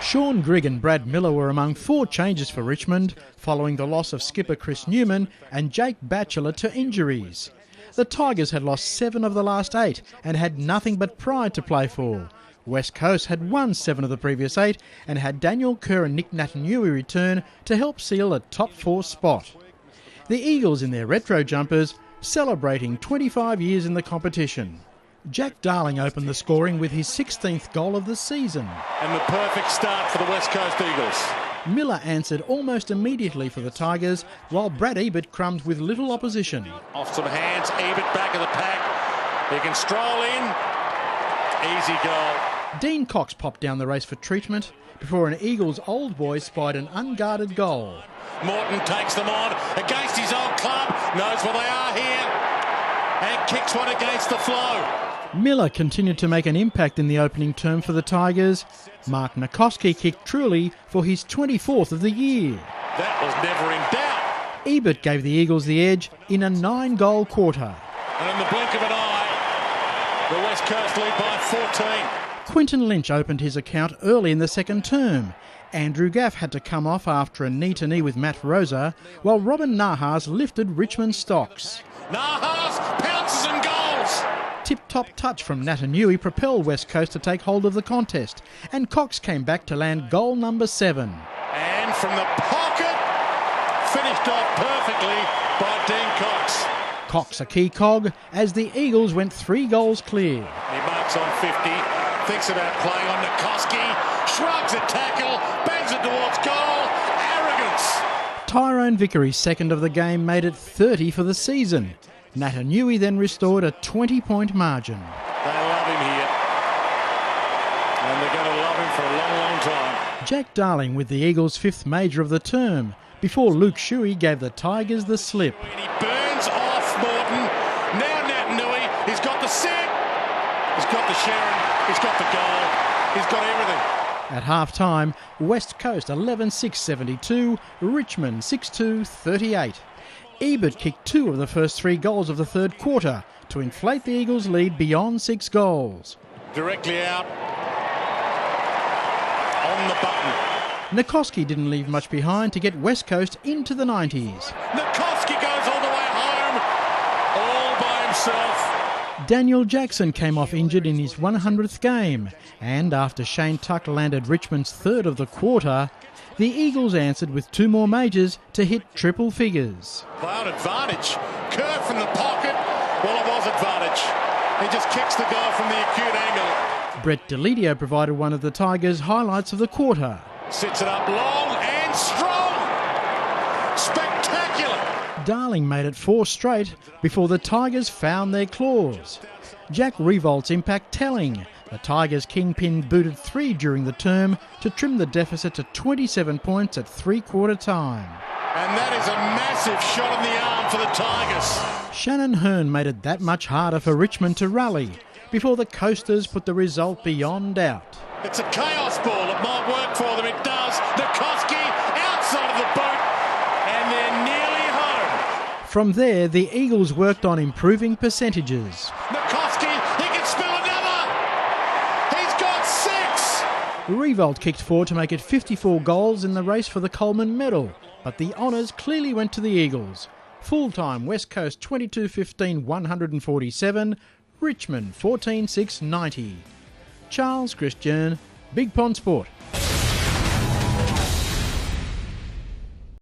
Sean Grigg and Brad Miller were among 4 changes for Richmond, following the loss of skipper Chris Newman and Jake Batchelor to injuries. The Tigers had lost 7 of the last 8 and had nothing but pride to play for. West Coast had won 7 of the previous 8 and had Daniel Kerr and Nick Natanui return to help seal a top 4 spot. The Eagles in their retro jumpers celebrating 25 years in the competition. Jack Darling opened the scoring with his 16th goal of the season. And the perfect start for the West Coast Eagles. Miller answered almost immediately for the Tigers, while Brad Ebert crumbed with little opposition. Off some hands, Ebert back of the pack. He can stroll in. Easy goal. Dean Cox popped down the race for treatment before an Eagles old boy spied an unguarded goal. Morton takes them on against his old club, knows where they are here, and kicks one against the flow. Miller continued to make an impact in the opening term for the Tigers. Mark Nikoski kicked truly for his 24th of the year. That was never in doubt. Ebert gave the Eagles the edge in a 9-goal quarter. And in the blink of an eye, the West Coast lead by 14. Quinton Lynch opened his account early in the second term. Andrew Gaff had to come off after a knee-to-knee with Matt Rosa, while Robin Nahas lifted Richmond's stocks. Nahas pounces and goals. Tip-top touch from Natanui propelled West Coast to take hold of the contest, and Cox came back to land goal number 7. And from the pocket, finished off perfectly by Dean Cox. Cox a key cog as the Eagles went 3 goals clear. He marks on 50, thinks about playing on Nikoski, shrugs a tackle, bangs it towards goal. Arrogance. Tyrone Vickery's second of the game made it 30 for the season. Natanui then restored a 20-point margin. They love him here, and they're going to love him for a long, long time. Jack Darling with the Eagles' 5th major of the term, before Luke Shuey gave the Tigers the slip. And he burns off Morton. Now Natanui, he's got the set, he's got the Sharon, he's got the goal, he's got everything. At half-time, West Coast 11-6-72, Richmond 6-2-38. Ebert kicked 2 of the first 3 goals of the third quarter to inflate the Eagles' lead beyond 6 goals. Directly out on the button. Nikoski didn't leave much behind to get West Coast into the 90s. Nikoski goes all the way home, all by himself. Daniel Jackson came off injured in his 100th game, and after Shane Tuck landed Richmond's 3rd of the quarter, the Eagles answered with 2 more majors to hit triple figures. Cloud advantage. Kerr from the pocket. Well, it was advantage. He just kicks the goal from the acute angle. Brett Delidio provided one of the Tigers' highlights of the quarter. Sits it up long and strong. Spectacular. Darling made it 4 straight before the Tigers found their claws. Jack Revolt's impact telling. The Tigers' kingpin booted 3 during the term to trim the deficit to 27 points at 3-quarter time. And that is a massive shot in the arm for the Tigers. Shannon Hearn made it that much harder for Richmond to rally before the Coasters put the result beyond doubt. It's a chaos ball. It might work for them. It does. Nikoski outside of the boot, and they're nearly home. From there, the Eagles worked on improving percentages. Nikoski, he can spill another. He's got 6. Revolt kicked 4 to make it 54 goals in the race for the Coleman medal, but the honours clearly went to the Eagles. Full-time West Coast 22-15 147, Richmond 14-6 90. Charles Christian, Big Pond Sport.